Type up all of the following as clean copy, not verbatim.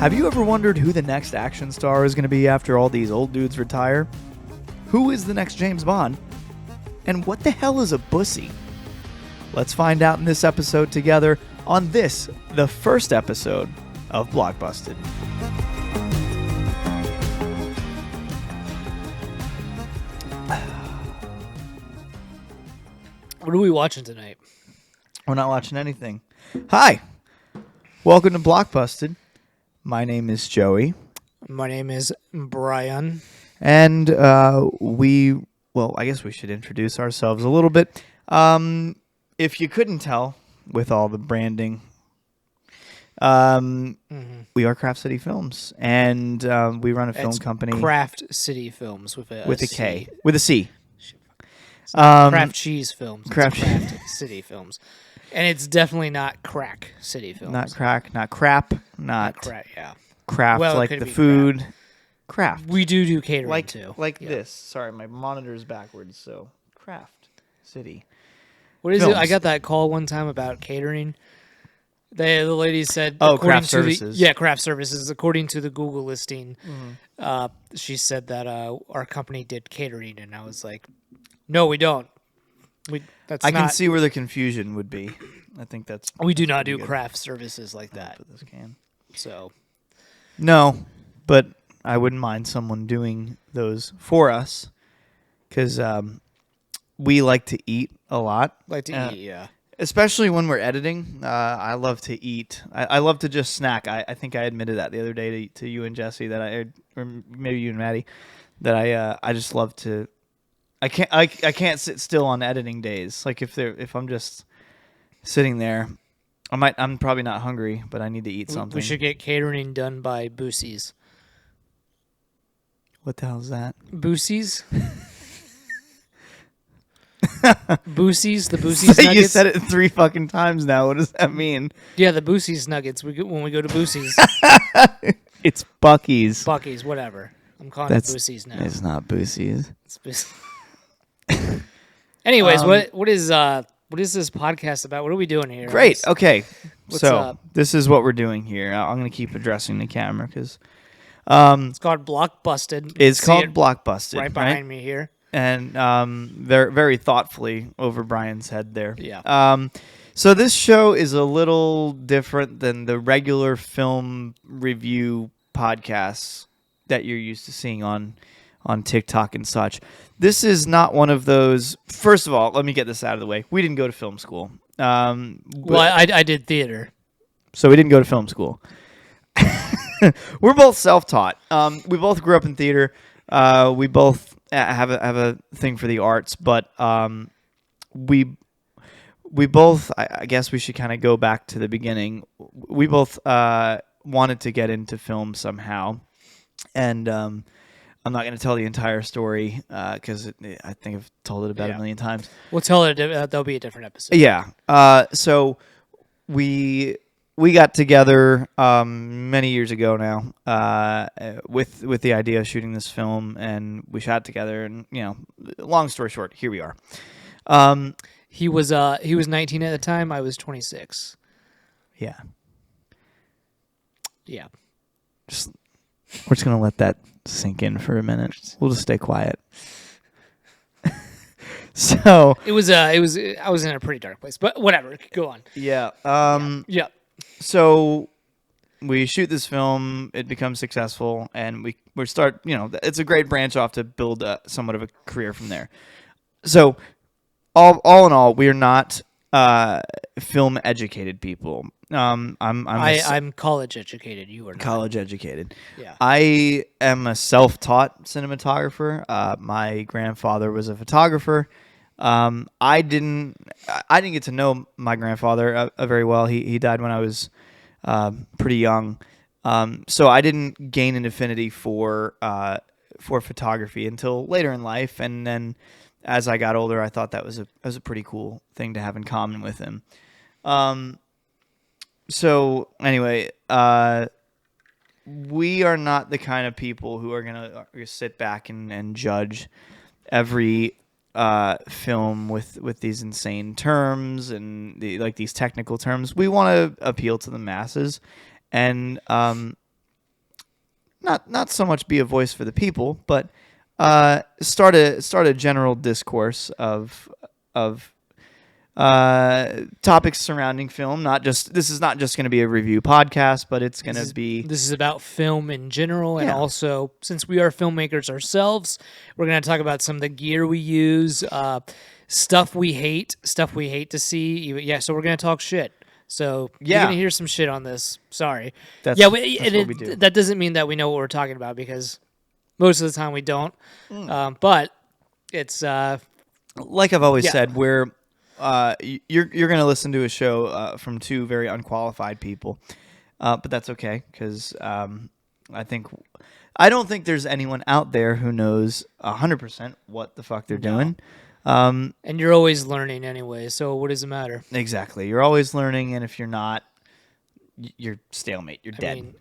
Have you ever wondered who the next action star is going to be after all these old dudes retire? Who is the next James Bond? And what the hell is a Bussy? Let's find out in this episode together on this, the first episode of Blockbusted. What are we watching tonight? We're not watching anything. Hi! Welcome to Blockbusted. My name is Joey. My name is Brian. And I guess we should introduce ourselves a little bit. If you couldn't tell with all the branding, we are Craft City Films, and we run a film company. Craft City Films with a K. With a C. Craft Cheese Films. Craft City Films. And it's definitely not Crack City Films. Not crack, not crap, not crack, yeah. Craft, Well, like the food. Craft. We do catering too. Like this. Sorry, my monitor's backwards, so Craft City. What is Films. it? I got that call one time about catering. The lady said, Craft services. Craft services. According to the Google listing, she said that our company did catering, and I was like, no, we don't. I can see where the confusion would be. I think that's... We do not do craft services like that. Put this can. So... No, but I wouldn't mind someone doing those for us, because we like to eat a lot. Yeah. Especially when we're editing. I love to eat. I love to just snack. I think I admitted that the other day to you and Jesse, that or maybe you and Maddie, that I just love to... I can't sit still on editing days. Like if I'm just sitting there, I'm probably not hungry, but I need to eat something. We should get catering done by Bussies. What the hell is that? Bussies? Bussies, the Bussies So nuggets. you said it 3 fucking times now. What does that mean? Yeah, the Bussies nuggets. When we go to Bussies. It's Buc-ee's. Buc-ee's, whatever. I'm calling it Bussies now. It's not Bussies. Anyways, what is this podcast about? What are we doing here? Great. Okay. What's so up? This is what we're doing here. I'm going to keep addressing the camera because It's called Blockbusted. it's called Blockbusted. Right behind me here. And very, very thoughtfully over Brian's head there. Yeah. So this show is a little different than the regular film review podcasts that you're used to seeing on TikTok and such. This is not one of those. First of all, let me get this out of the way. We didn't go to film school. I did theater. So we didn't go to film school. We're both self-taught. We both grew up in theater. We both have a thing for the arts, but we both. I guess we should kind of go back to the beginning. We both wanted to get into film somehow, and I'm not going to tell the entire story because I think I've told it about a million times. We'll tell it. There'll be a different episode. Yeah. So we got together many years ago now with the idea of shooting this film, and we shot together. And long story short, here we are. He was 19 at the time. I was 26. Yeah. Yeah. We're just gonna let that sink in for a minute. We'll just stay quiet. So I was in a pretty dark place, but whatever. Go on. yeah. Yeah. So we shoot this film. It becomes successful, and we start. It's a great branch off to build somewhat of a career from there. So all in all, we are not film educated people. I'm college educated. You are not. College educated. Yeah. I am a self-taught cinematographer. My grandfather was a photographer. I didn't get to know my grandfather very well. He died when I was pretty young. So I didn't gain an affinity for photography until later in life, and then as I got older, I thought that was a pretty cool thing to have in common with him. So anyway, we are not the kind of people who are gonna sit back and judge every film with these insane terms and these technical terms. We want to appeal to the masses, and not so much be a voice for the people, but start a general discourse of topics surrounding film. This is not just going to be a review podcast, but it's going to be. This is about film in general, and also since we are filmmakers ourselves, we're going to talk about some of the gear we use, stuff we hate to see. Yeah, so we're going to talk shit. So you're going to hear some shit on this. Sorry. That's what we do. That doesn't mean that we know what we're talking about, because most of the time we don't. But it's like I've always said, we're you're going to listen to a show from two very unqualified people, but that's okay, because I don't think there's anyone out there who knows 100% what the fuck they're doing. And you're always learning anyway, so what does it matter? Exactly, you're always learning, and if you're not, you're stalemate. You're dead. Mean,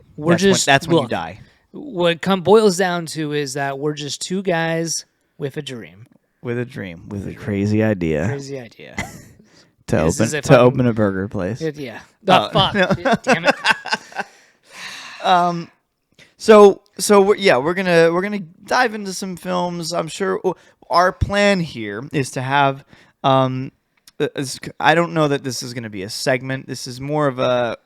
that's when you die. What boils down to is that we're just two guys with a dream. With a crazy idea. Crazy idea. to open a burger place. Yeah. Fuck. No. Damn it. So we're gonna dive into some films. I'm sure our plan here is to have. I don't know that this is gonna be a segment. This is more of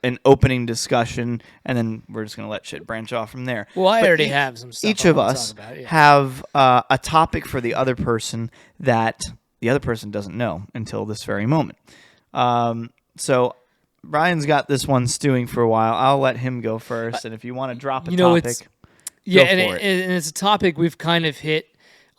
an opening discussion, and then we're just gonna let shit branch off from there. Well, I already have some stuff. Each of us have a topic for the other person that the other person doesn't know until this very moment. So Brian's got this one stewing for a while. I'll let him go first, and if you want to drop a topic, and it's a topic we've kind of hit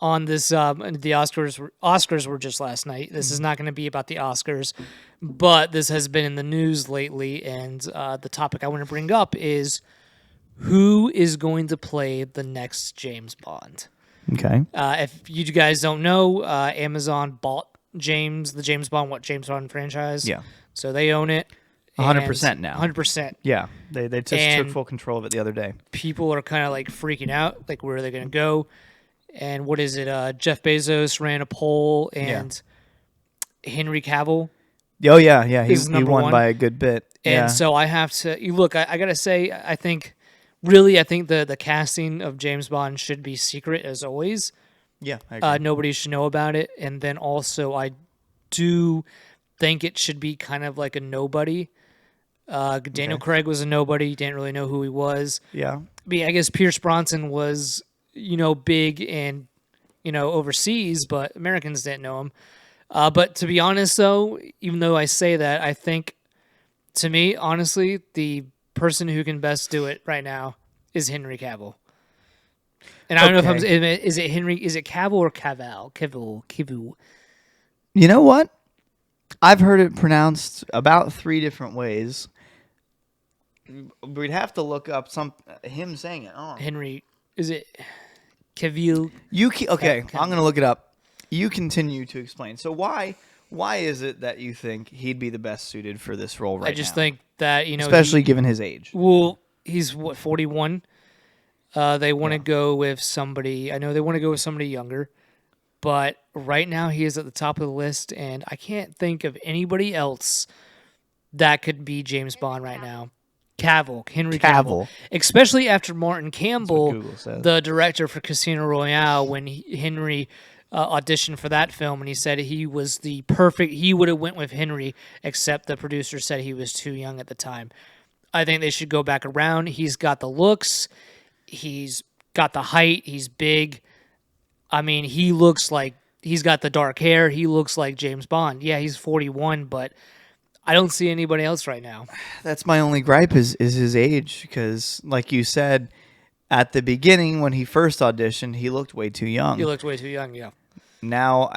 on this. The Oscars were just last night. This is not going to be about the Oscars, but this has been in the news lately, and the topic I want to bring up is who is going to play the next James Bond. Okay. If you guys don't know, Amazon bought the James Bond franchise. Yeah. So they own it. 100% now. 100%. Yeah. They just took full control of it the other day. People are kind of like freaking out, like where are they going to go? And what is it? Jeff Bezos ran a poll, and Henry Cavill. Oh yeah. He won by a good bit. And so I have to look. I gotta say, I think the casting of James Bond should be secret as always. Yeah, I agree. Nobody should know about it. And then also, I do think it should be kind of like a nobody. Daniel Craig was a nobody. You didn't really know who he was. Yeah. I guess Pierce Brosnan was, big and, overseas, but Americans didn't know him. But to be honest, though, even though I say that, I think, to me, honestly, the person who can best do it right now is Henry Cavill. And I don't know if is it Cavill or Cavill? Cavill. You know what? I've heard it pronounced about 3 different ways. We'd have to look up him saying it. Oh. Henry, is it Cavill? I'm going to look it up. You continue to explain. So why is it that you think he'd be the best suited for this role right now? I just think that, especially given his age. Well, he's 41? They want to go with somebody. I know they want to go with somebody younger, but right now he is at the top of the list, and I can't think of anybody else that could be James Bond right now. Henry Cavill. Especially after Martin Campbell, the director for Casino Royale, when Henry auditioned for that film, and he said he was he would have went with Henry, except the producer said he was too young at the time. I think they should go back around. He's got the looks. He's got the height. He's big. I mean, he looks like he's got the dark hair. He looks like James Bond. Yeah, he's 41, but I don't see anybody else right now. That's my only gripe is his age, because, like you said, at the beginning when he first auditioned, he looked way too young. Yeah. Now,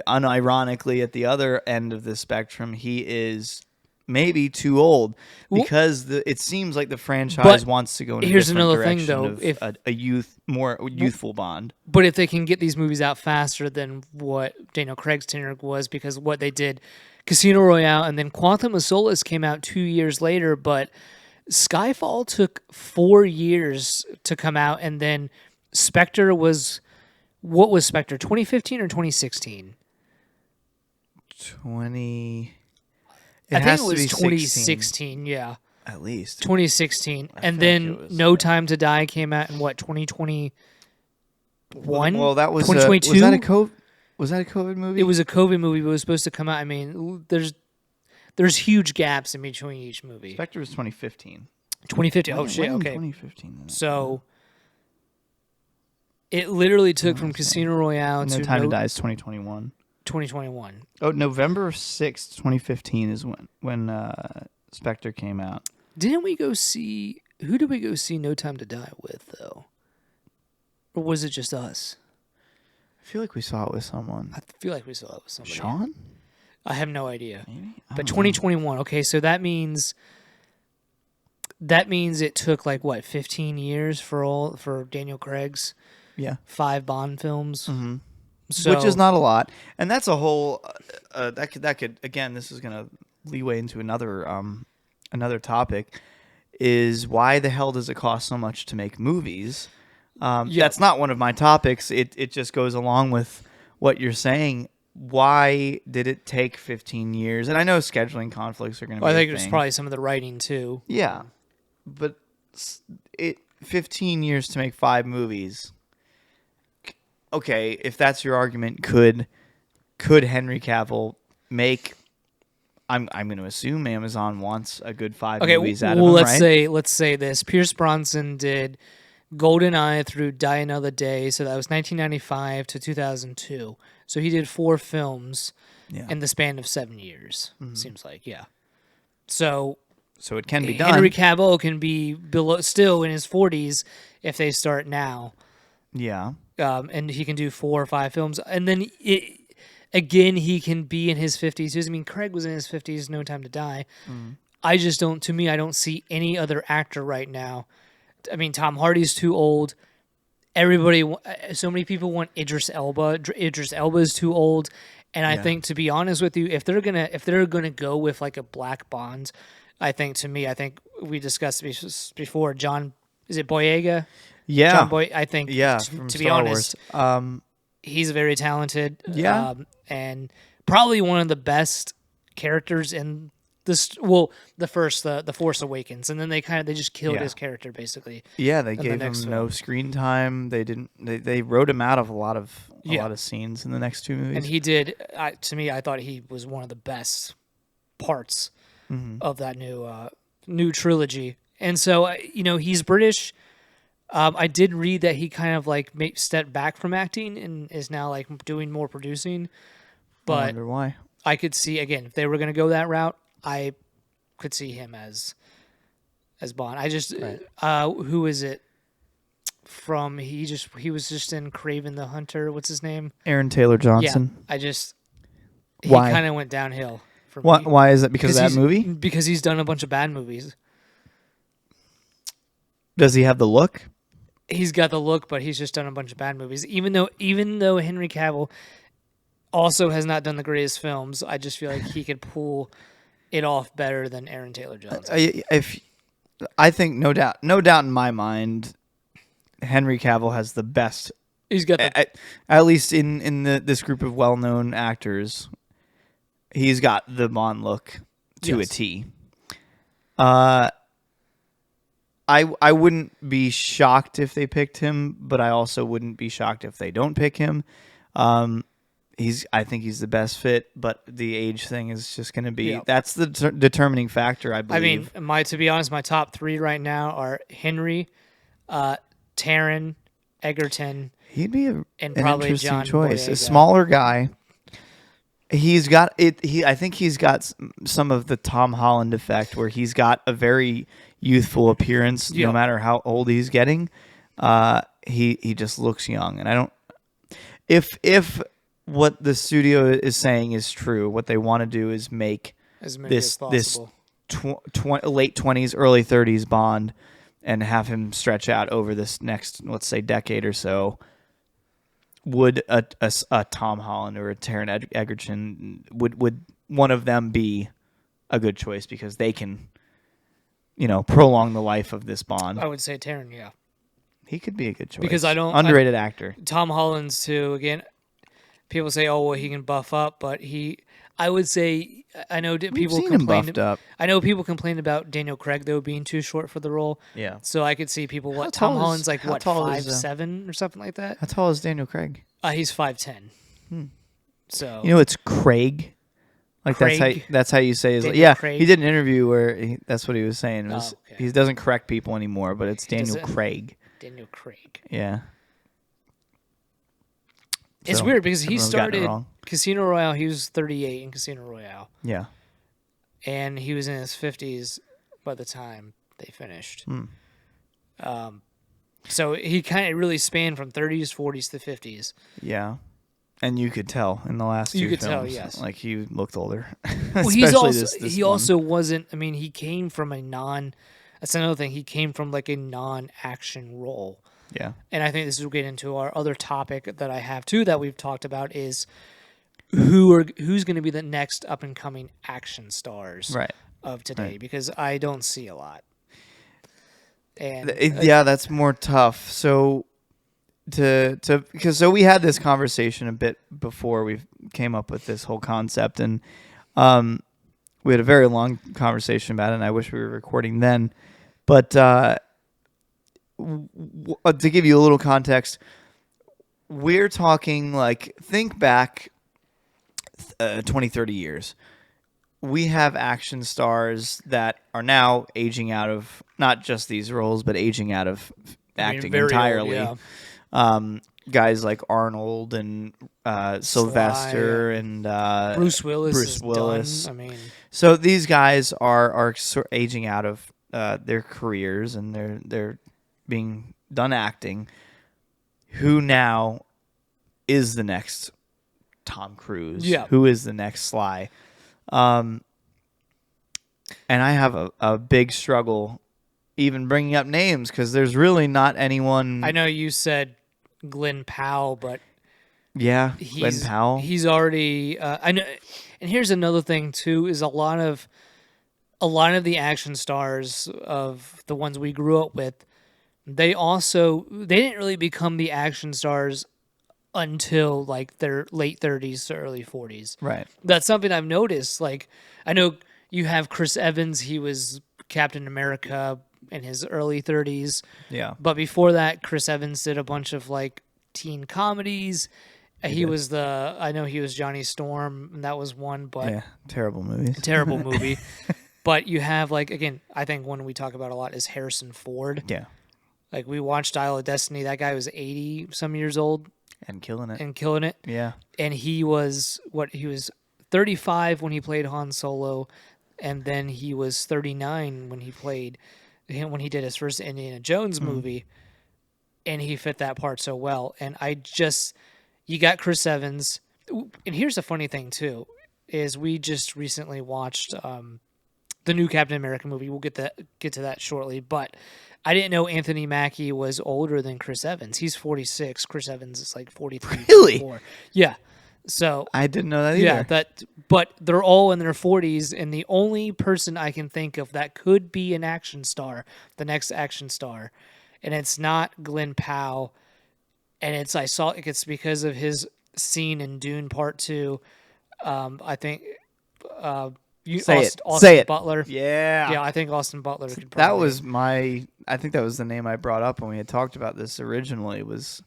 unironically, at the other end of the spectrum, he is maybe too old, because it seems like the franchise wants to go in a different direction of a more youthful Bond. But if they can get these movies out faster than what Daniel Craig's tenure was, because what they did, Casino Royale, and then Quantum of Solace came out 2 years later, but Skyfall took 4 years to come out, and then Spectre was... What was Spectre, 2015 or 2016? I think it was 2016, yeah. At least. 2016. And feel then like it was, No Time to Die came out in what, 2021? Well, that was 2022? Was that a COVID movie? It was a COVID movie, but it was supposed to come out. I mean, there's huge gaps in between each movie. Spectre was 2015. 2015. Oh shit. When in Okay. 2015. So it literally took from Casino Royale No to Time to Die is 2021. 2021. Oh, November 6th, 2015 is when Spectre came out. Didn't we go see? Who did we go see No Time to Die with though? Or was it just us? I feel like we saw it with someone. I feel like we saw it with somebody. Sean? I have no idea. Maybe? But 2021. Okay, so that means it took like what, 15 years for Daniel Craig's 5 Bond films. Mm-hmm. So, which is not a lot, and that's a whole that could again. This is gonna leeway into another topic. Is why the hell does it cost so much to make movies? That's not one of my topics. It just goes along with what you're saying. Why did it take 15 years? And I know scheduling conflicts are going to be I think a it was thing. probably some of the writing too. Yeah, but 15 years to make 5 movies. Okay, if that's your argument, could Henry Cavill make? I'm going to assume Amazon wants a good 5 movies out of him, right? Let's say this. Pierce Bronson did GoldenEye through Die Another Day, so that was 1995 to 2002. So he did 4 films in the span of 7 years. Seems like, yeah. So it can be done. Henry Cavill can be still in his 40s if they start now. Yeah. And he can do 4 or 5 films, and then again he can be in his 50s. I mean, Craig was in his 50s. No Time to Die. I just don't. To me, I don't see any other actor right now. I mean, Tom Hardy's too old. Everybody, so many people want Idris Elba. Idris Elba is too old, and I think, to be honest with you, if they're gonna go with like a Black Bond, I think we discussed this before. John, is it Boyega? Yeah. John Boy. I think. From To be Star honest, Wars. he's very talented. Yeah. And probably one of the best characters in this. Well, the Force Awakens, and then they just killed his character basically. Yeah, they gave him no screen time. They didn't. They wrote him out of a lot of scenes in the next 2 movies. And he did. To me, I thought he was one of the best parts of that new trilogy. And so he's British. I did read that he kind of like stepped back from acting and is now like doing more producing. But I wonder why. I could see, again, if they were going to go that route, I could see him as Bond. I just who is it from? He was just in Kraven the Hunter. What's his name? Aaron Taylor Johnson. Yeah, he Why? kind of went downhill for Why? me. Why is it? Because of that movie? Because he's done a bunch of bad movies. Does he have the look? He's got the look, but he's just done a bunch of bad movies. Even though Henry Cavill also has not done the greatest films, I just feel like he could pull it off better than Aaron Taylor Johnson. I think no doubt in my mind, Henry Cavill has the best. He's got at least in this group of well-known actors, he's got the Bond look to a T. I wouldn't be shocked if they picked him, but I also wouldn't be shocked if they don't pick him. I think he's the best fit, but the age thing is just going to be that's the determining factor, I believe. I mean, to be honest, my top 3 right now are Henry, Taron Egerton. He'd be an probably interesting John choice. Boyega. A smaller guy. He's got it. I think he's got some of the Tom Holland effect, where he's got a very youthful appearance, no matter how old he's getting. He just looks young, and I don't. If what the studio is saying is true, what they want to do is make this late 20s, early 30s Bond, and have him stretch out over this next, let's say, decade or so. Would a Tom Holland or a Taron Egerton, would one of them be a good choice, because they can, prolong the life of this Bond? I would say Taron, yeah. He could be a good choice. Because underrated actor. Tom Holland's too. Again, people say, "Oh, well, he can buff up," but I would say I know We've people seen him complained. buffed up. I know people complained about Daniel Craig though being too short for the role. Yeah. So I could see people How what Tom tall is- Holland's like how what tall is, 5'7" or something like that. How tall is Daniel Craig? He's 5'10". So You know, it's Craig. Like Craig? that's how you say his. Daniel Yeah, Craig? he did an interview where that's what he was saying. Was Oh, okay. he doesn't correct people anymore, but it's Daniel doesn't- Craig. Daniel Craig. Yeah. It's So, weird because he everyone's gotten it started wrong. Casino Royale. He was 38 in Casino Royale, Yeah. and he was in his 50s by the time they finished. So he kind of really spanned from 30s, 40s to 50s. Yeah. And you could tell in the last You two could films, tell, yes. like he looked older. Well, he's Especially also this he one. also wasn't. I mean, he came from a non. That's another thing. He came from like a non-action role, Yeah. and I think this will get into our other topic that I have too that we've talked about is who's going to be the next up and coming action stars Right. of today because I don't see a lot. And Yeah, that's more tough. So because we had this conversation a bit before we came up with this whole concept, and we had a very long conversation about it, and I wish we were recording then. But to give you a little context, we're talking like think back 20, 30 years. We have action stars that are now aging out of not just these roles, but aging out of acting very old, entirely. yeah. Guys like Arnold and Sylvester and Bruce Willis. Bruce is Willis. Done. I mean, So these guys are aging out of their careers and they're being done acting. Who now is the next Tom Cruise? Yeah. Who is the next Sly? And I have a big struggle even bringing up names because there's really not anyone. I know you said Glenn Powell, but Yeah, Glenn Powell. He's already. I know, and here's another thing too: is a lot of the action stars of the ones we grew up with. They didn't really become the action stars until like their late 30s to early 40s. Right. That's something I've noticed. Like I know you have Chris Evans. He was Captain America in his early 30s. Yeah. But before that, Chris Evans did a bunch of like teen comedies. He was I know he was Johnny Storm, and that was one, but Yeah, terrible movies. terrible movie. But you have like, again, I think one we talk about a lot is Harrison Ford. Yeah, Like we watched Dial of Destiny. That guy was 80 some years old and killing it. and killing it. Yeah, And he was 35 when he played Han Solo, and then he was 39 when he did his first Indiana Jones movie, and he fit that part so well. And you got Chris Evans, and here's the funny thing too, is we just recently watched the new Captain America movie. We'll get to that shortly, but I didn't know Anthony Mackie was older than Chris Evans. He's 46. Chris Evans is like 43. Really? 44. Yeah. So I didn't know that either. yeah, but they're all in their 40s, and the only person I can think of that could be an action star, the next action star, and it's not Glenn Powell, and it's because of his scene in Dune Part 2. I think Say Austin it. Butler. Yeah. Yeah, I think Austin Butler could That probably. was I think that was the name I brought up when we had talked about this originally was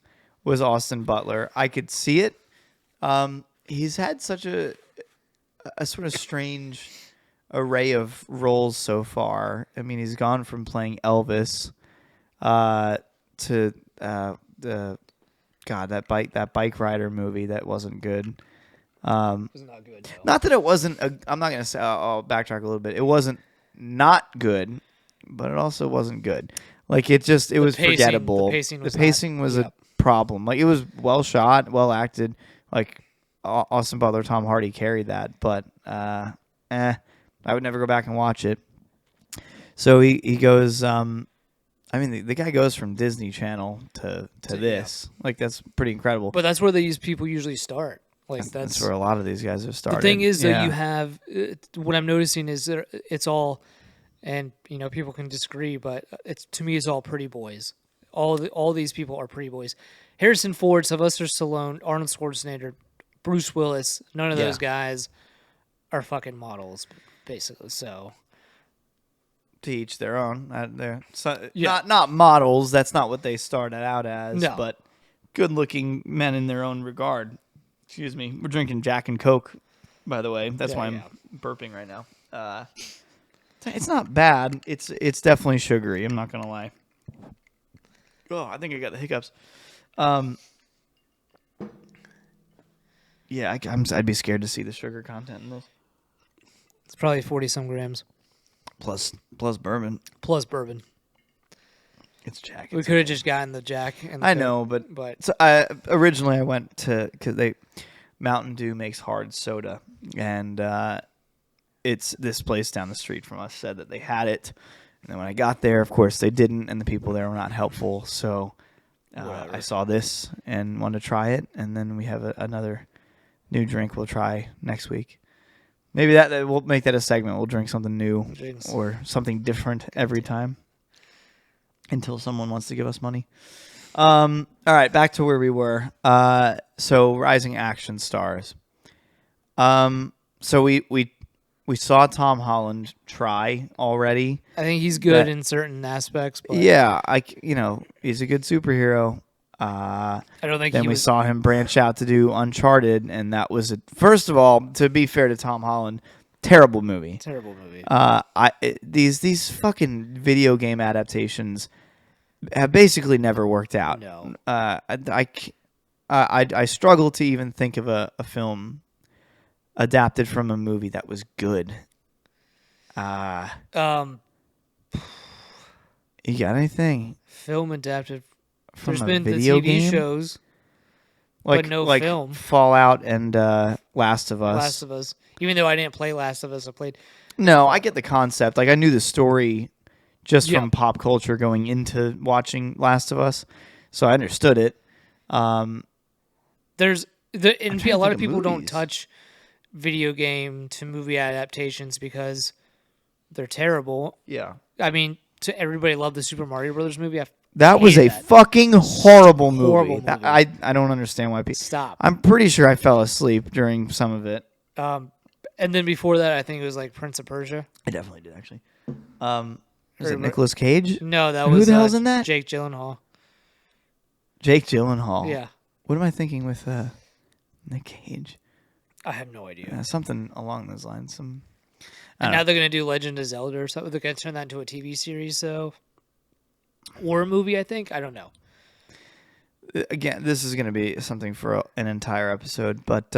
Austin Butler. I could see it. He's had such a sort of strange array of roles so far. I mean, he's gone from playing Elvis to that bike rider movie that wasn't good. It was not good. No. Not that it wasn't. I'm not gonna say. I'll backtrack a little bit. It wasn't not good, but it also wasn't good. Like it was pacing- forgettable. the pacing was a problem. Like it was well shot, well acted. Like Austin Butler, Tom Hardy carried that, but I would never go back and watch it. So he goes. I mean, the guy goes from Disney Channel to this. Like that's pretty incredible. But that's where people usually start. Like That's where a lot of these guys have started. The thing is, though, you have what I'm noticing is that it's all, and people can disagree, but to me, it's all pretty boys. All these people are pretty boys. Harrison Ford, Sylvester Stallone, Arnold Schwarzenegger, Bruce Willis. None of those guys are fucking models, basically. So To each their own. Yeah. Not models. That's not what they started out as. No. But good-looking men in their own regard. Excuse me. We're drinking Jack and Coke, by the way. That's why I'm burping right now. It's not bad. It's definitely sugary. I'm not gonna lie. Oh, I think I got the hiccups. Yeah, I'd be scared to see the sugar content in this. it's probably 40-some grams Plus bourbon. plus bourbon. It's Jack. We could have just gotten the Jack. And the I Coke, know, but but so originally I went to because Mountain Dew makes hard soda, and it's this place down the street from us said that they had it, and then when I got there, of course they didn't, and the people there were not helpful. So I saw this and wanted to try it, and then we have another new drink we'll try next week. Maybe that we'll make that a segment. We'll drink something new or something different every time until someone wants to give us money. All right, back to where we were. So rising action stars. So we saw Tom Holland try already. I think he's good in certain aspects. But Yeah, he's a good superhero. I don't think Then we saw him branch out to do Uncharted, and that was first of all, to be fair to Tom Holland, terrible movie. Terrible movie. These fucking video game adaptations have basically never worked out. No. I struggle to even think of a film adapted from a movie that was good. You got anything? Film adapted. From There's a been the video TV game? shows, Like, but no like film. Fallout and Last of Us. Last of Us. Even though I didn't play Last of Us, I played. No, I get the concept. Like, I knew the story just Yeah. from pop culture going into watching Last of Us, so I understood it. There's and trying a to lot think of of people don't movies. touch video game to movie adaptations because they're terrible. Yeah. I mean, to everybody loved the Super Mario Brothers movie. That was a hated that. fucking horrible movie. Horrible movie. I don't understand why people... Stop. I'm pretty sure I fell asleep during some of it. And then before that, I think it was like Prince of Persia. I definitely did, actually. Was Or- it Nicolas Cage? No, that Who was the hell's in that? Jake Gyllenhaal. Jake Gyllenhaal. Yeah, What am I thinking with Nick Cage? I have no idea. Something along those lines. And now they're gonna do Legend of Zelda or something. They're gonna turn that into a TV series, so or a movie. I think I don't know. Again, this is going to be something for an entire episode, but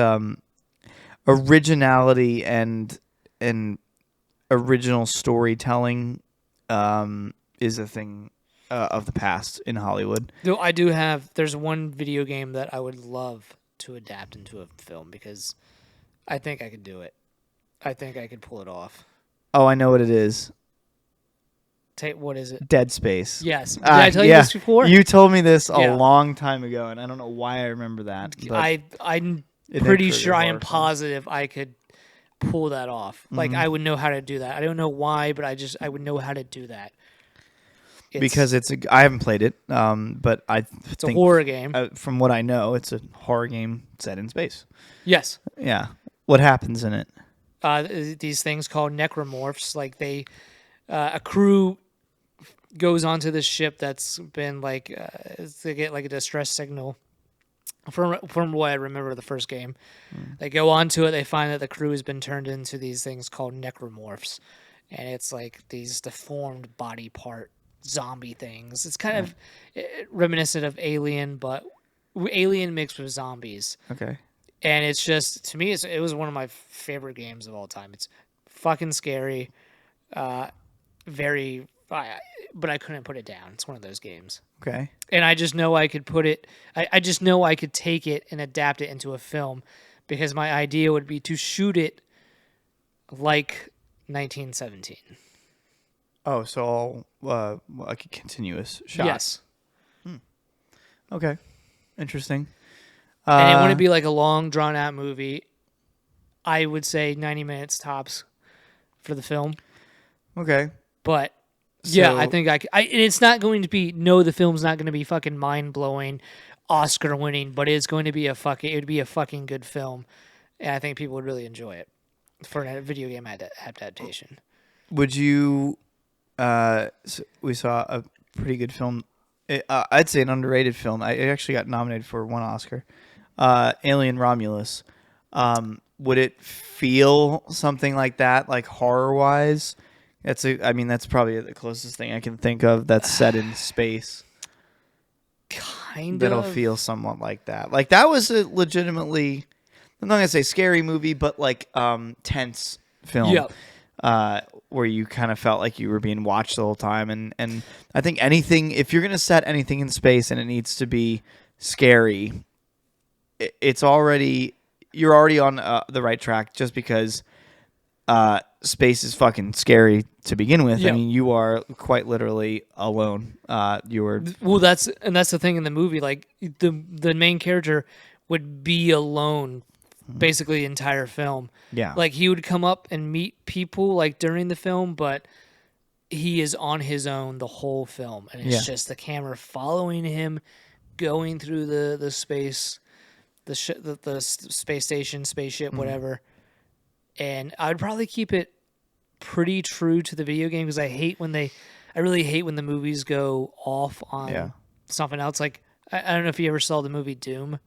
originality and original storytelling is a thing of the past in Hollywood. Though I do have. There's one video game that I would love to adapt into a film because I think I could do it. I think I could pull it off. Oh, I know what it is. What is it? Dead Space. Yes. Did I tell you this before? You told me this a Yeah. long time ago, and I don't know why I remember that. But I'm it pretty did sure trigger I am horror films. positive I could pull that off. Like I would know how to do that. I don't know why, but I would know how to do that. Because I haven't played it, but I it's a horror game. From what I know, it's a horror game set in space. Yes. Yeah. What happens in it? These things called necromorphs, like a crew goes onto this ship that's been like they get like a distress signal from what I remember of the first game. They go onto it, they find that the crew has been turned into these things called necromorphs, and it's like these deformed body part zombie things. It's kind of reminiscent of Alien, but Alien mixed with zombies. Okay. And it's just, to me, it was one of my favorite games of all time. It's fucking scary, but I couldn't put it down. It's one of those games. Okay. And I just know I could I just know I could take it and adapt it into a film because my idea would be to shoot it like 1917. Oh, so all like a continuous shot. Yes. Okay. Interesting. And it wouldn't be like a long, drawn-out movie. I would say 90 minutes tops for the film. Okay. But, yeah, So- I think and it's not going to be, the film's not going to be fucking mind-blowing, Oscar-winning, but it's going to be it would be a fucking good film. And I think people would really enjoy it. for a video game adaptation. Would you? We saw a pretty good film. I'd say an underrated film. It actually got nominated for one Oscar. Alien Romulus. Would it feel something like that, like horror wise? That's probably the closest thing I can think of that's set in space. That'll feel somewhat like that. Like that was a legitimately, I'm not gonna say scary movie, but like tense film. Yep. Where you kind of felt like you were being watched the whole time, and I think if you're gonna set anything in space and it needs to be scary, you're already on the right track, just because space is fucking scary to begin with. Yep. I mean, you are quite literally alone. That's the thing in the movie. Like the main character would be alone basically the entire film. Yeah. Like he would come up and meet people like during the film, but he is on his own the whole film, and it's just the camera following him, going through the space, the space station, spaceship, whatever. And I'd probably keep it pretty true to the video game, because I really hate when the movies go off on something else. Like I don't know if you ever saw the movie Doom.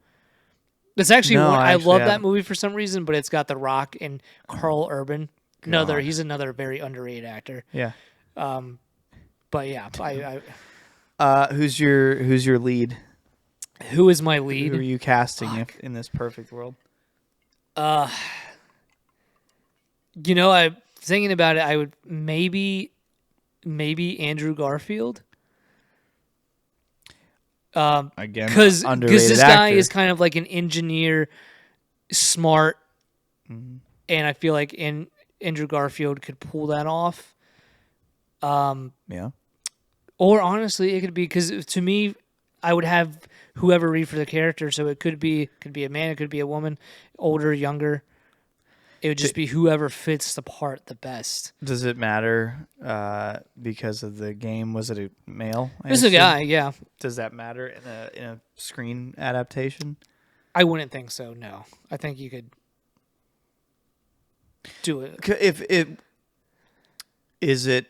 It's actually I love that movie for some reason, but it's got The Rock and Carl Urban. He's another very underrated actor. Yeah. But yeah, who's your lead? Who is my lead? Who are you casting in this perfect world? I'm thinking about it. I would maybe Andrew Garfield. Again, because this actor. guy is kind of like an engineer, smart, and I feel like Andrew Garfield could pull that off. Yeah. Or honestly, it could be, because to me, I would have whoever read for the character. So it could be a man, it could be a woman, older, younger. It would just be whoever fits the part the best. Does it matter because of the game? Was it a male? It's a guy, yeah. Does that matter in a screen adaptation? I wouldn't think so, no. I think you could do it. Is it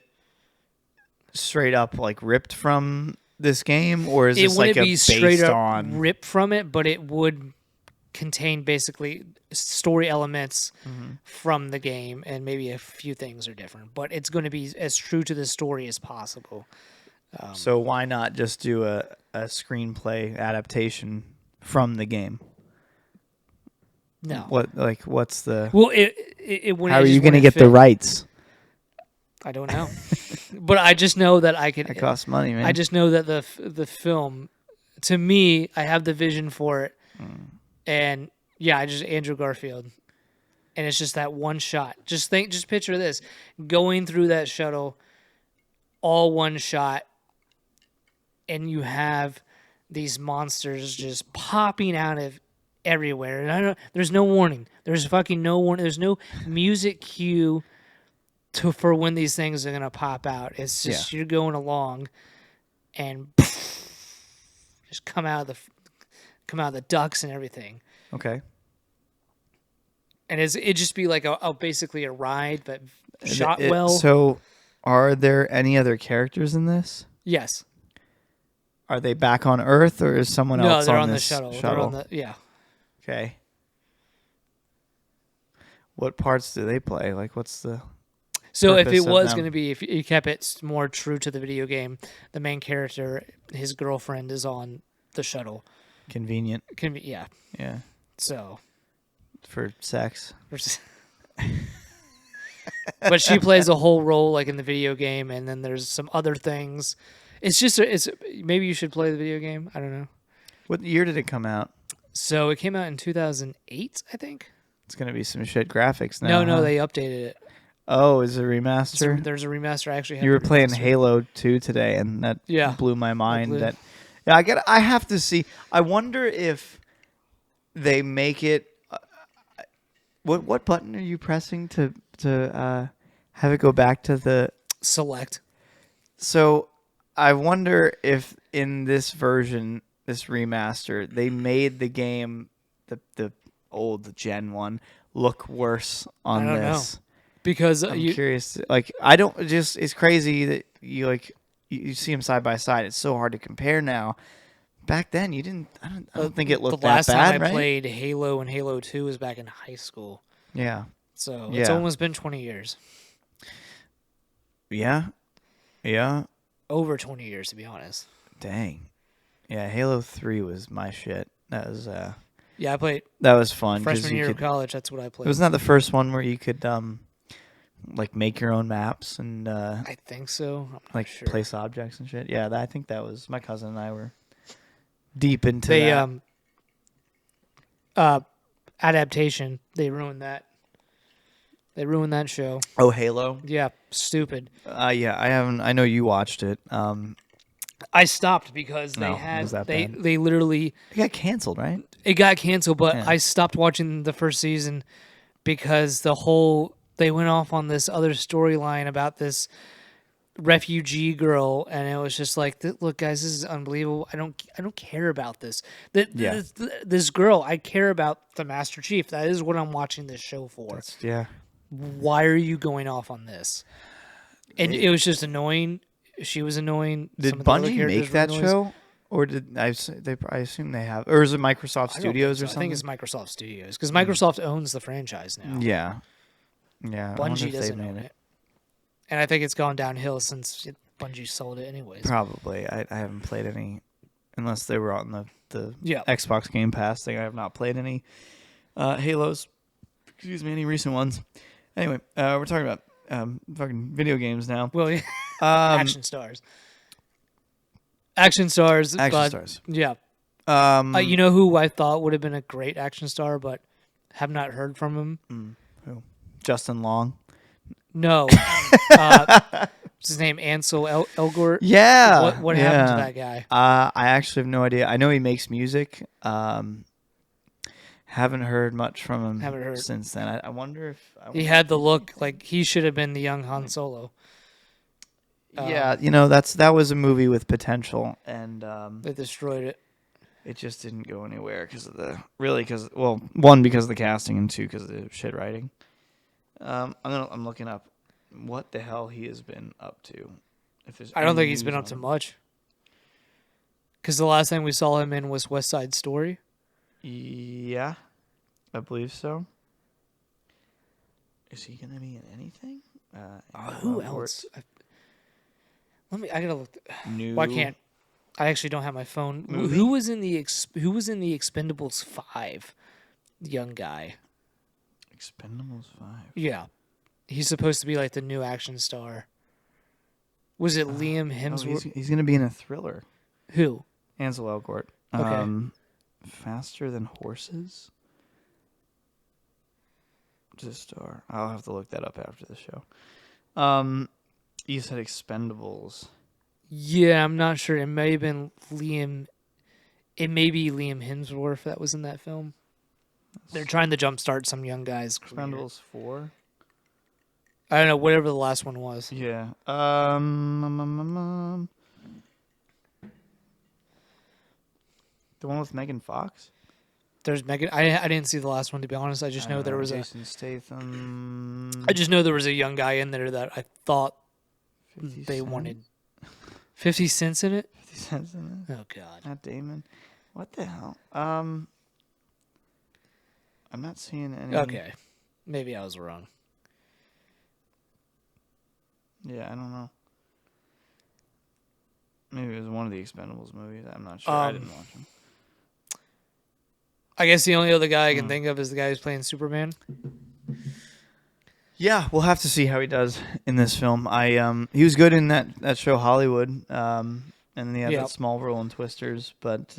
straight up like ripped from this game, or is it this like a be straight up on ripped from it, but it would contain basically story elements from the game, and maybe a few things are different, but it's going to be as true to the story as possible. So why not just do a screenplay adaptation from the game? No. What's the... Well, how are you going to get the rights? I don't know. But I just know that I could... It costs money, man. I just know that the film, to me, I have the vision for it. And yeah, Andrew Garfield. And it's just that one shot. Just picture this. Going through that shuttle, all one shot, and you have these monsters just popping out of everywhere. And there's no warning. There's fucking no warning. There's no music cue for when these things are gonna pop out. It's just you're going along, and just come out of the ducts and everything. Okay. And it just be like basically a ride, but shot well. So, are there any other characters in this? Yes. Are they back on Earth, or is someone else they're on the this shuttle. They're on the Okay. What parts do they play? Like, what's the... So if it was going to be, if you kept it more true to the video game, the main character, his girlfriend, is on the shuttle. Convenient. Yeah. Yeah. So. For sex. But she plays a whole role like in the video game, and then there's some other things. It's maybe you should play the video game. I don't know. What year did it come out? So it came out in 2008, I think. It's going to be some shit graphics now. No, they updated it. Oh, is it a remaster? There's a remaster. I actually have You were playing Halo 2 today, and that blew my mind. I have to see. I wonder if they make it. What button are you pressing to have it go back to the select? So I wonder if in this version, this remaster, they made the game, the old Gen 1, look worse on I don't this? because I'm curious. Like, I don't just. It's crazy that you see them side by side. It's so hard to compare now. Back then, you didn't. I don't think it looked the that last bad, time I right? played Halo and Halo 2 was back in high school. Yeah. So Yeah. it's almost been 20 years. Yeah. Yeah. Over 20 years, to be honest. Dang. Yeah. Halo 3 was my shit. Yeah, I played That was fun. 'Cause freshman you year could, of college. That's what I played. wasn't that the first one where you could like make your own maps and I think so. I'm not like sure. place objects and shit? Yeah, I think that was my cousin and I were deep into They that. Adaptation. They ruined that. They ruined that show. Oh, Halo. Yeah, stupid. Yeah, I haven't. I know you watched it. I stopped because No, it was that bad. they literally It got canceled, right? it got canceled, but Yeah. I stopped watching the first season because they went off on this other storyline about this refugee girl, and it was just like, look, guys, this is unbelievable. I don't care about this. Yeah. This girl, I care about the Master Chief. That is what I'm watching this show for. Yeah. Why are you going off on this? And it was just annoying. She was annoying. Did Some of the other Bungie characters make were that annoying. show, or did I assume they have, or is it Microsoft I don't Studios think or so. I think something? it's Microsoft Studios because Microsoft owns the franchise now. Yeah. Yeah. I wonder Bungie if they doesn't made own it. And I think it's gone downhill since Bungie sold it anyways. Probably. I haven't played any, unless they were on the Yeah. Xbox Game Pass thing. I have not played any Halos. Excuse me, any recent ones. Anyway, we're talking about fucking video games now. Well, yeah. Action Action stars. But, stars. Yeah. You know who I thought would have been a great action star, but have not heard from him? Who? Justin Long. No. What's his name? Ansel Elgort? Yeah. What happened to that guy? I actually have no idea. I know he makes music. Haven't heard much from him Haven't heard. since then. I wonder if... He had the look like he should have been the young Han Solo. Yeah, that was a movie with potential, and They destroyed it. it just didn't go anywhere because one, because of the casting, and two, because of the shit writing. I'm looking up what the hell he has been up to. If there's I don't any think he's been news up to on much. Because the last thing we saw him in was West Side Story. him. Yeah, I believe so. Is he gonna be in anything? Who else? I gotta look. New Why can't I actually don't have my phone? movie? Who was in the Expendables 5? Young guy. Expendables 5. Yeah, he's supposed to be like the new action star. Was it Liam Hemsworth? He's gonna be in a thriller. Who? Ansel Elgort. Okay. Faster Than Horses. To star. I'll have to look that up after the show. You said Expendables. Yeah, I'm not sure. It may have been Liam. It may be Liam Hemsworth that was in that film. They're trying to jumpstart some young guys. Expendables 4. I don't know, whatever the last one was. Yeah. The one with Megan Fox. There's Megan. I didn't see the last one, to be honest. I just know there was Jason Statham. I just know there was a young guy in there that I thought 50 they Cent? wanted 50 cents in it. 50 cents in it. Oh God. Matt Damon. What the hell? I'm not seeing any. Okay, maybe I was wrong. Yeah, I don't know. Maybe it was one of the Expendables movies. I'm not sure. I didn't watch them. I guess the only other guy I can think of is the guy who's playing Superman. Yeah, we'll have to see how he does in this film. He was good in that show Hollywood, and then he had that small role in Twisters. But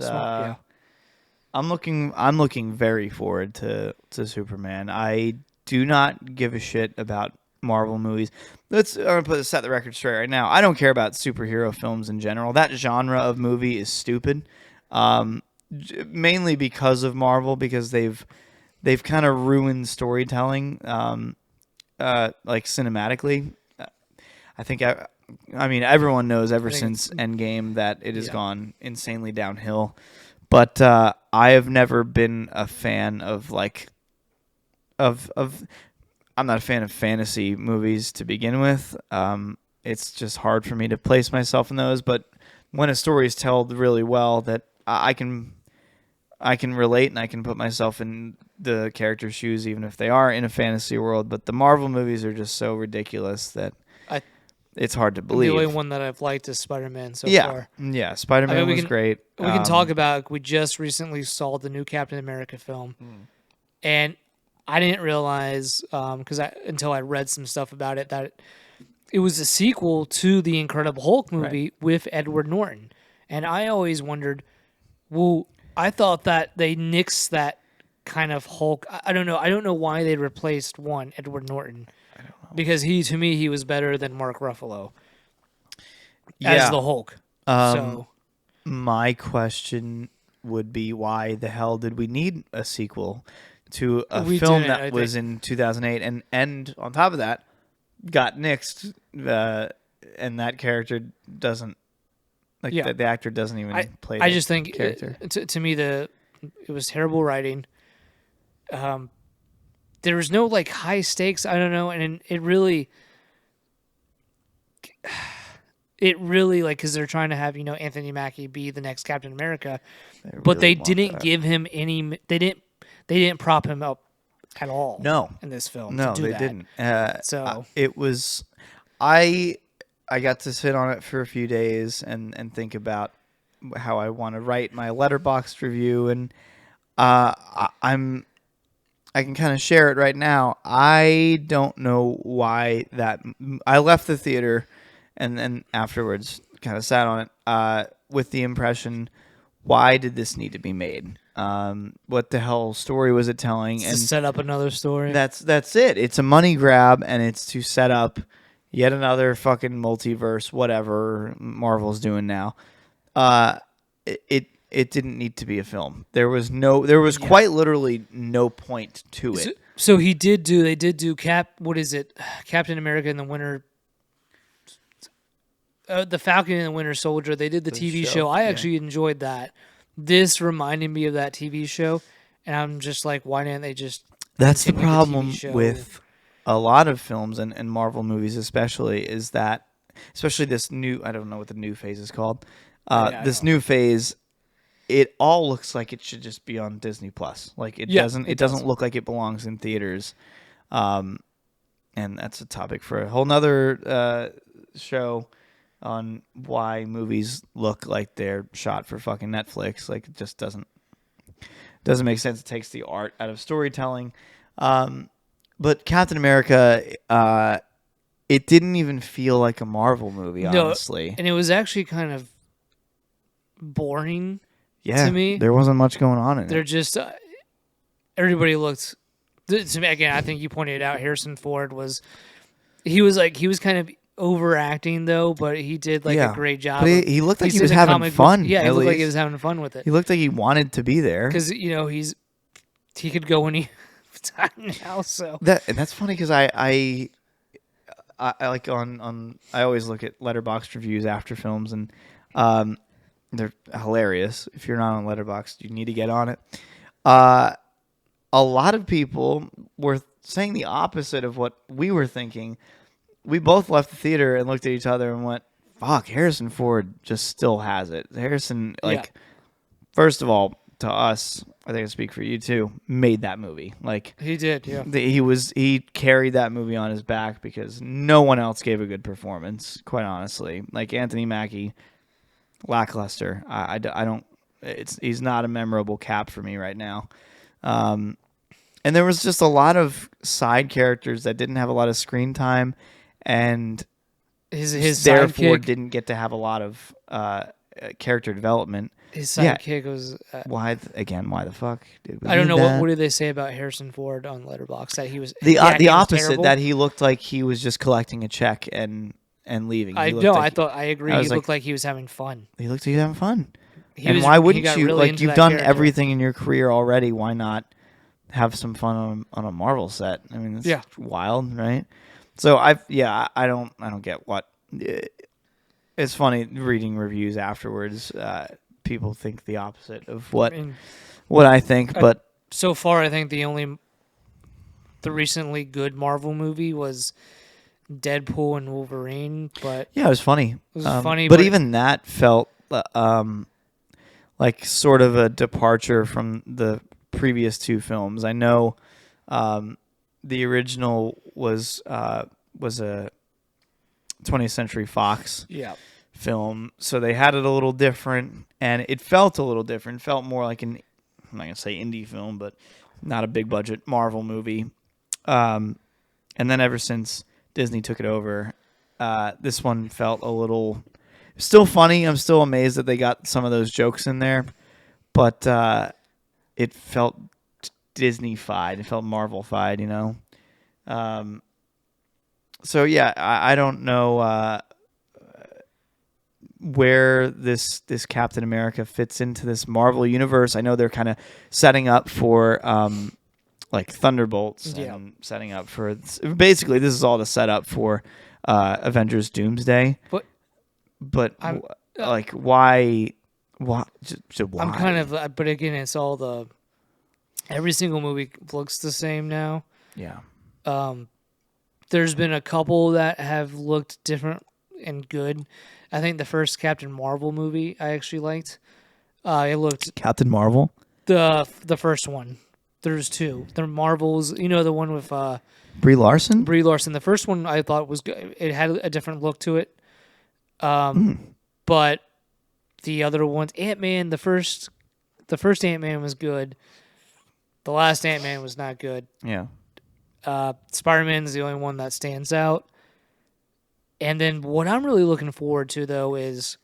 I'm looking very forward to Superman. I do not give a shit about Marvel movies. I'm gonna set the record straight right now. I don't care about superhero films in general. That genre of movie is stupid. Mainly because of Marvel, because they've kind of ruined storytelling, like cinematically. I think I mean everyone knows ever since Endgame that it has gone insanely downhill. But I have never been a fan of like of I'm not a fan of fantasy movies to begin with. It's just hard for me to place myself in those. But when a story is told really well, that I can relate and I can put myself in the character's shoes, even if they are in a fantasy world. But the Marvel movies are just so ridiculous that it's hard to believe. The only one that I've liked is Spider-Man so far. Yeah, Spider-Man was great. We can talk about. We just recently saw the new Captain America film, and I didn't realize until I read some stuff about it that it was a sequel to the Incredible Hulk movie with Edward Norton, and I always wondered, well, I thought that they nixed that kind of Hulk. I don't know. I don't know why they replaced Edward Norton. I don't know. Because to me, he was better than Mark Ruffalo as the Hulk. So my question would be, why the hell did we need a sequel to a film that was in 2008 and on top of that got nixed, and that character doesn't the actor doesn't even play. I just think character. To me it was terrible writing. There was no high stakes. I don't know, and it really because they're trying to have Anthony Mackie be the next Captain America, but they didn't give him any. They didn't prop him up at all. No, in this film. No, they didn't. So it was. I got to sit on it for a few days and think about how I want to write my Letterboxd review, and I can kind of share it right now. I don't know why I left the theater and then afterwards kind of sat on it with the impression, why did this need to be made? What the hell story was it telling? And set up another story. That's it. It's a money grab, and it's to set up yet another fucking multiverse, whatever Marvel's doing now. It didn't need to be a film. There was quite literally no point to it. So they did do Captain America and the Winter, the Falcon and the Winter Soldier. They did the TV show. I actually enjoyed that. This reminded me of that TV show, and I'm just like, why didn't they just? That's the problem with a lot of films and Marvel movies, especially, is that, especially this new, I don't know what the new phase is called. This new phase, it all looks like it should just be on Disney Plus. It doesn't look like it belongs in theaters. And that's a topic for a whole nother show on why movies look like they're shot for fucking Netflix. It just doesn't make sense. It takes the art out of storytelling. But Captain America, it didn't even feel like a Marvel movie, honestly. And it was actually kind of boring to me. There wasn't much going on in it. They're just everybody looked to me again. I think you pointed it out. Harrison Ford was kind of overacting though, but he did a great job. But he looked like he was having fun. Yeah, he looked like he was having fun with it. He looked like he wanted to be there because he could go any time now. So that's funny because I like on I always look at Letterboxd reviews after films, and they're hilarious. If you're not on Letterboxd, you need to get on it. A lot of people were saying the opposite of what we were thinking. We both left the theater and looked at each other and went, fuck, Harrison Ford just still has it. Harrison, first of all, to us, I think I speak for you too, made that movie. He did, yeah. He carried that movie on his back because no one else gave a good performance, quite honestly. Anthony Mackie, lackluster. I don't. He's not a memorable Cap for me right now. And there was just a lot of side characters that didn't have a lot of screen time, and his therefore sidekick, didn't get to have a lot of character development. His sidekick was why the fuck did we I don't know that? what did they say about Harrison Ford on Letterboxd, that he was the opposite, that he looked like he was just collecting a check and leaving. I agree. He looked like he was having fun. He looked like he was having fun. Why wouldn't you? Really you've done everything in your career already. Why not have some fun on a Marvel set? I mean, it's wild, right? So I don't get what. It's funny reading reviews afterwards. People think the opposite of what I think, but so far I think the only the recently good Marvel movie was Deadpool and Wolverine, but Yeah, it was funny. it was funny. But even that felt like sort of a departure from the previous two films. I know the original was a 20th Century Fox yeah, film, so they had it a little different, and it felt a little different. It felt more like I'm not gonna say indie film, but not a big budget Marvel movie. And then ever since Disney took it over, this one felt a little still funny. I'm still amazed that they got some of those jokes in there, but it felt Disney-fied. It felt Marvel-fied, you know. So yeah, I don't know where this Captain America fits into this Marvel universe. I know they're kind of setting up for like Thunderbolts and setting up for basically this is all the setup for Avengers Doomsday. But like why why? I'm kind of, but again, it's all every single movie looks the same now. Yeah. There's been a couple that have looked different and good. I think the first Captain Marvel movie I actually liked. It looked Captain Marvel. the first one. There's two. They're Marvels. You know the one with Brie Larson. Brie Larson. The first one I thought was good. It had a different look to it. But the other ones, Ant-Man. The first Ant-Man was good. The last Ant-Man was not good. Yeah. Spider-Man is the only one that stands out. And then what I'm really looking forward to, though, is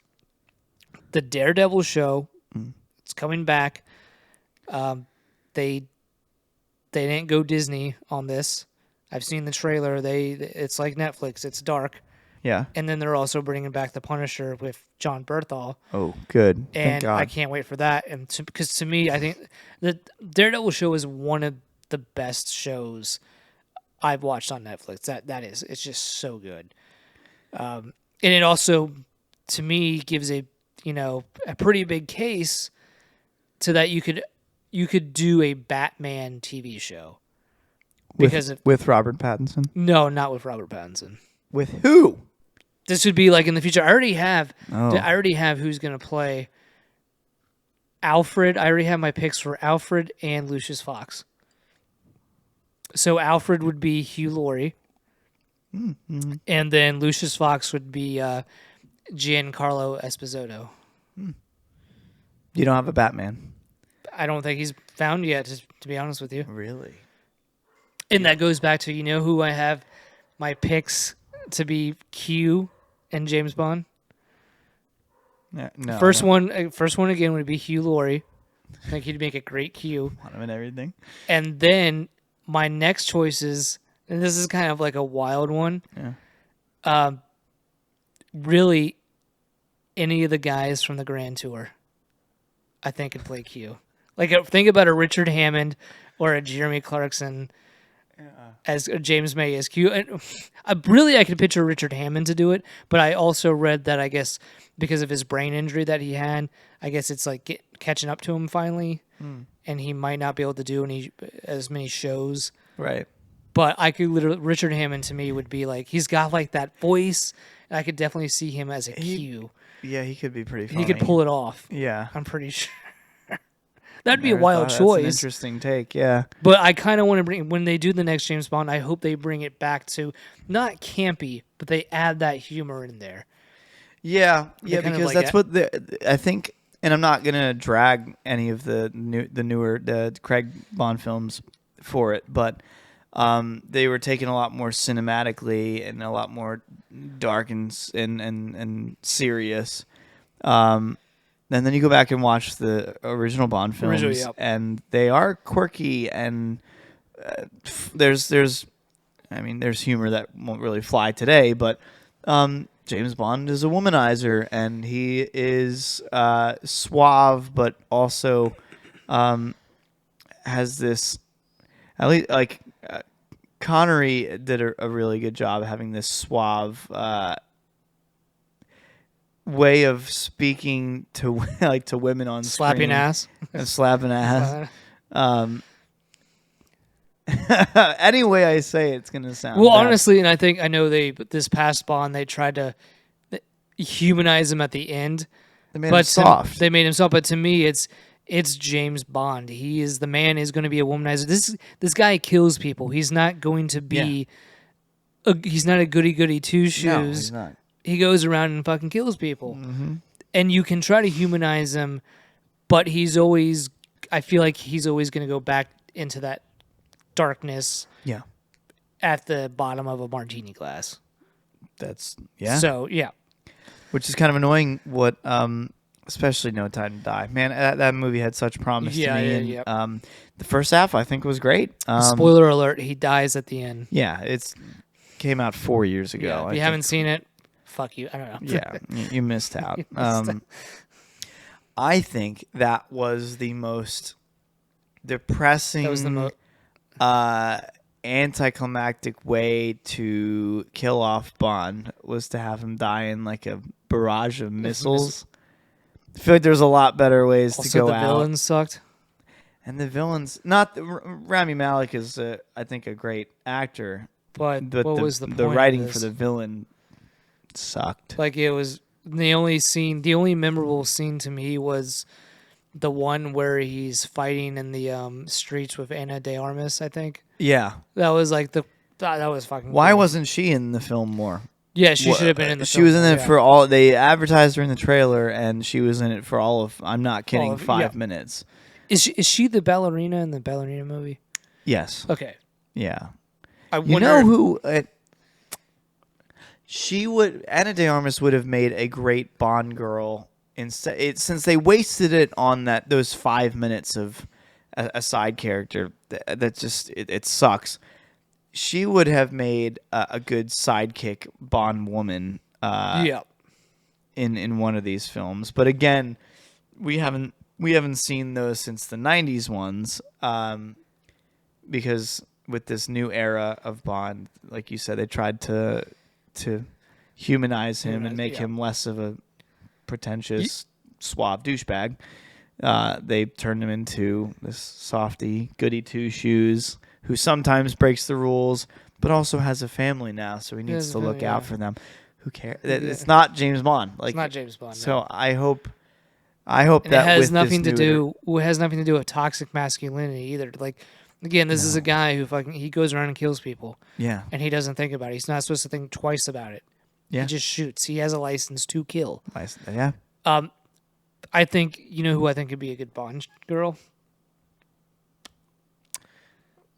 the Daredevil show. It's coming back. They didn't go Disney on this. I've seen the trailer. It's like Netflix. It's dark. Yeah. And then they're also bringing back the Punisher with John Berthal. Oh, good. Thank And God. I can't wait for that. And because to me, I think the Daredevil show is one of the best shows I've watched on Netflix. That is, it's just so good. And it also, to me, gives a pretty big case to that you could do a Batman TV show because with Robert Pattinson. No, not with Robert Pattinson. With who? This would be like in the future. I already have who's gonna play Alfred. I already have my picks for Alfred and Lucius Fox. So Alfred would be Hugh Laurie. And then Lucius Fox would be Giancarlo Esposito. You don't have a Batman. I don't think he's found yet, to be honest with you. Really? And that goes back to, who I have my picks to be Q and James Bond? No. First one again would be Hugh Laurie. I think he'd make a great Q. Want him and everything. And then my next choices, and this is kind of like a wild one. Yeah. Really, any of the guys from the Grand Tour, I think could play Q. Like, think about a Richard Hammond or a Jeremy Clarkson as James May as Q. And I could picture Richard Hammond to do it, but I also read that I guess because of his brain injury that he had, I guess it's like catching up to him finally, and he might not be able to do as many shows. Right. But I could Richard Hammond to me would be like, he's got like that voice, and I could definitely see him as a Q. Yeah, he could be pretty funny. He could pull it off. Yeah. I'm pretty sure. That'd be a wild choice. That's an interesting take, yeah. But I kind of want to bring, when they do the next James Bond, I hope they bring it back to not campy, but they add that humor in there. Yeah, because that's what I think. And I'm not gonna drag any of the newer Craig Bond films for it, but they were taken a lot more cinematically and a lot more dark and serious. And then you go back and watch the original Bond films, and they are quirky, and there's humor that won't really fly today, but James Bond is a womanizer, and he is suave, but also has this, at least like Connery did a really good job having this suave way of speaking to to women on slapping screen. ass And slapping ass. Any way I say it's gonna sound. Well, bad. honestly, and I know this past Bond they tried to humanize him at the end, they made him but soft. they made him soft. But to me, it's James Bond. He is the man. Is going to be a womanizer. This guy kills people. He's not going to be. He's not a goody two shoes. No, he's not. He goes around and fucking kills people. Mm-hmm. And you can try to humanize him, but he's always. I feel like he's always going to go back into that darkness. Yeah, At the bottom of a martini glass. that's So yeah. Which is kind of annoying. What, especially No Time to Die. Man, that movie had such promise to me. And, the first half I think was great. Spoiler alert: he dies at the end. Yeah, it's came out 4 years ago. Yeah, if you haven't seen it, fuck you. I don't know. Yeah, you missed out. I think that was the most depressing. That was the most. Anticlimactic way to kill off Bond was to have him die in like a barrage of missiles. I feel like there's a lot better ways to go Also, out. the villains sucked. And the villains, not Rami Malek is, I think, a great actor. But what was the point the of writing this? for the villain sucked. Like it was the only memorable scene to me was the one where he's fighting in the streets with Ana de Armas. I think Yeah. that was like that was fucking. Why cool. wasn't she in the film more? Yeah, she should have been in the. She film was in more, it for all. They advertised her in the trailer, and she was in it for all of. I'm not kidding. All of- 5 minutes. Is she the ballerina in the ballerina movie? Yes. Okay. Yeah. I You wonder. know who? She would. Ana de Armas would have made a great Bond girl. Instead, since they wasted it on those 5 minutes of a side character, that just it sucks. She would have made a good sidekick Bond woman. Yeah. In one of these films, but again, we haven't seen those since the '90s ones, because with this new era of Bond, like you said, they tried to humanize him and make him less of a pretentious, suave douchebag. They turned him into this softy, goody two shoes who sometimes breaks the rules, but also has a family now, so he needs to look out for them. Who cares? It's not James Bond. Like, It's not James Bond. so No. I hope And that it has with nothing this to new do. It has nothing to do with toxic masculinity either. Like, again, this is a guy who he goes around and kills people, yeah, and he doesn't think about it. He's not supposed to think twice about it. yeah, He just shoots. He has a license to kill. yeah. I think who I think could be a good Bond girl.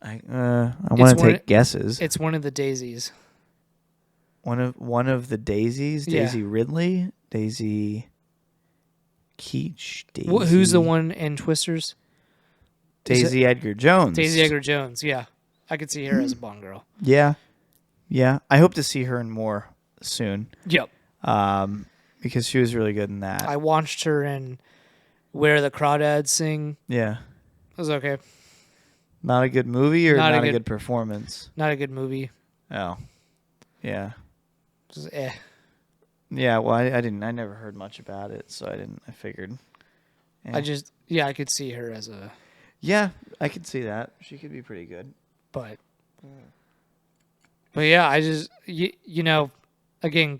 I want to take guesses. It's one of the Daisies. One of the Daisies, Yeah. Daisy Ridley, Daisy Keach, Daisy. Who's the one in Twisters? Daisy Edgar Jones. Daisy Edgar Jones. Yeah, I could see her as a Bond girl. Yeah, yeah. I hope to see her in more soon. Yep. Because she was really good in that. I watched her in Where the Crawdads Sing. Yeah. It was okay. Not a good movie or Not not, a a good- good performance. Not a good movie. Oh, yeah. It was eh. Yeah, well, I didn't. I never heard much about it, so I didn't. I figured. Yeah. I could see her as a, Yeah, I could see that. She could be pretty good. but yeah, I just again,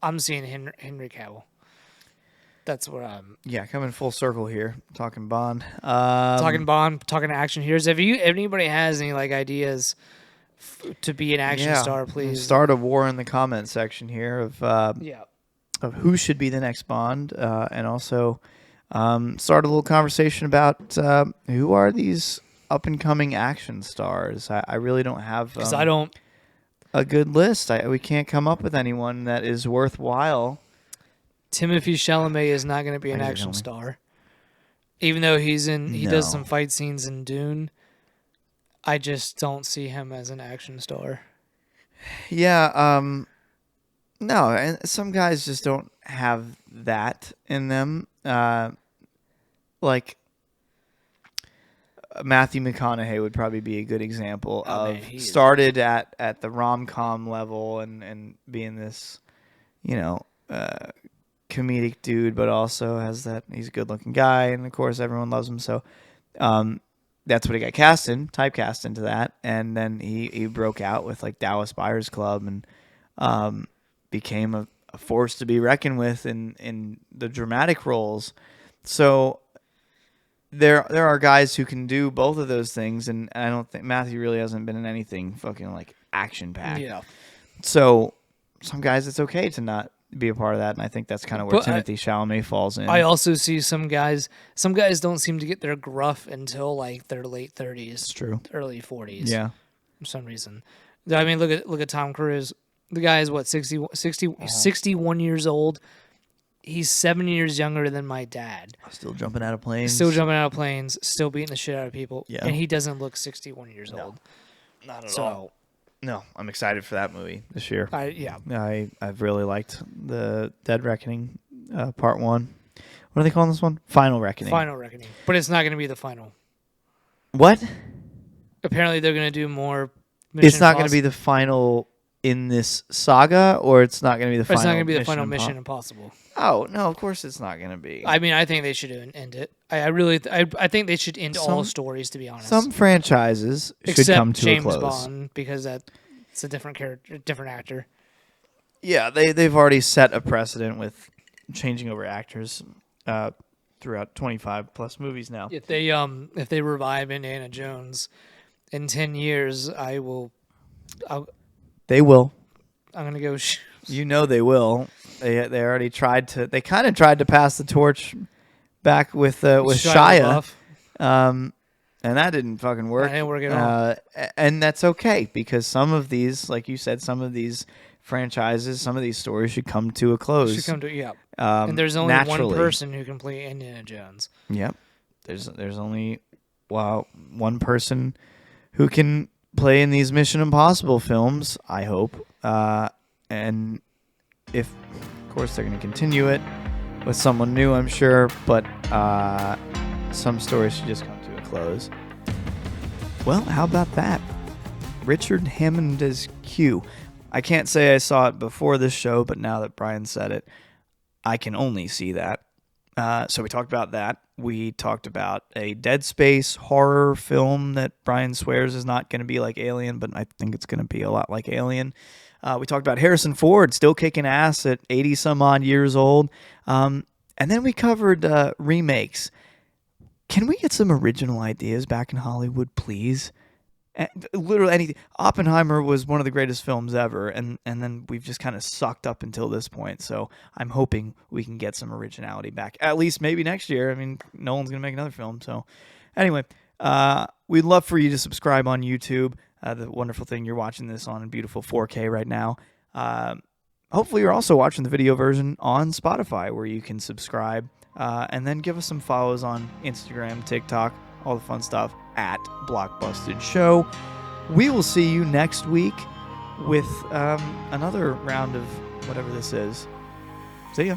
I'm seeing Henry Cavill. That's what I'm Yeah, coming full circle here, talking Bond. talking Bond, talking action heroes. If anybody has any like ideas to be an action star, please start a war in the comment section here of Yeah. of who should be the next Bond, and also start a little conversation about who are these up and coming action stars. I really don't have Because I don't. a good list. We can't come up with anyone that is worthwhile. Timothy Chalamet is not going to be an Thanks for action telling star, even though he does No. some fight scenes in Dune. I just don't see him as an action star. Yeah, no, and some guys just don't have that in them. Like Matthew McConaughey would probably be a good example Oh, of man, he is- started at the rom-com level and being this, comedic dude, but also has that he's a good-looking guy, and of course everyone loves him. So, that's what he got typecast into that, and then he broke out with like Dallas Buyers Club and became a force to be reckoned with in the dramatic roles. So there are guys who can do both of those things, and I don't think Matthew really hasn't been in anything fucking like action packed. Yeah. So some guys, it's okay to not be a part of that, and I think that's kind of where Timothée Chalamet falls in. I also see some guys don't seem to get their gruff until like their late 30s. It's true. Early 40s. Yeah. For some reason. I mean, look at Tom Cruise. The guy is what, 61 years old. He's 7 years younger than my dad. Still jumping out of planes. Still beating the shit out of people. Yeah. And he doesn't look 61 years old. Not at all. No, I'm excited for that movie this year. I've really liked the Dead Reckoning Part 1. What are they calling this one? Final Reckoning. Final Reckoning. But it's not going to be the final. What? Apparently they're going to do more Mission It's not going to be the final in this saga, or it's not going to be the final It's not going to be the final Mission Impossible. Oh, no, of course it's not going to be. I mean, I think they should end it. I think they should end all stories, to be honest. Some franchises should come to James a close. Bond, because it's a different character, different actor. Yeah, they've already set a precedent with changing over actors throughout 25 plus movies now. If they revive Indiana Jones in 10 years, They will. I'm gonna go. You know they will. They already tried to. They kind of tried to pass the torch back with Shia, and that didn't fucking work. That didn't work at all. And that's okay, because some of these, like you said, some of these franchises, some of these stories should come to a close. And there's only naturally. one person who can play Indiana Jones. Yep. There's only one person who can play in these Mission Impossible films, I hope. And if, of course, they're going to continue it with someone new, I'm sure, but some stories should just come to a close. Well, how about that? Richard Hammond as Q. I can't say I saw it before this show, but now that Brian said it, I can only see that. So we talked about that. We talked about a Dead Space horror film that Brian swears is not going to be like Alien, but I think it's going to be a lot like Alien. We talked about Harrison Ford still kicking ass at 80 some odd years old. And then we covered remakes. Can we get some original ideas back in Hollywood, please? Literally anything. Oppenheimer was one of the greatest films ever, and then we've just kind of sucked up until this point. So I'm hoping we can get some originality back. At least maybe next year. I mean, Nolan's going to make another film. So anyway, we'd love for you to subscribe on YouTube. The wonderful thing you're watching this on in beautiful 4K right now. Hopefully you're also watching the video version on Spotify, where you can subscribe and then give us some follows on Instagram, TikTok, all the fun stuff at Blockbusted Show. We will see you next week with another round of whatever this is. See ya.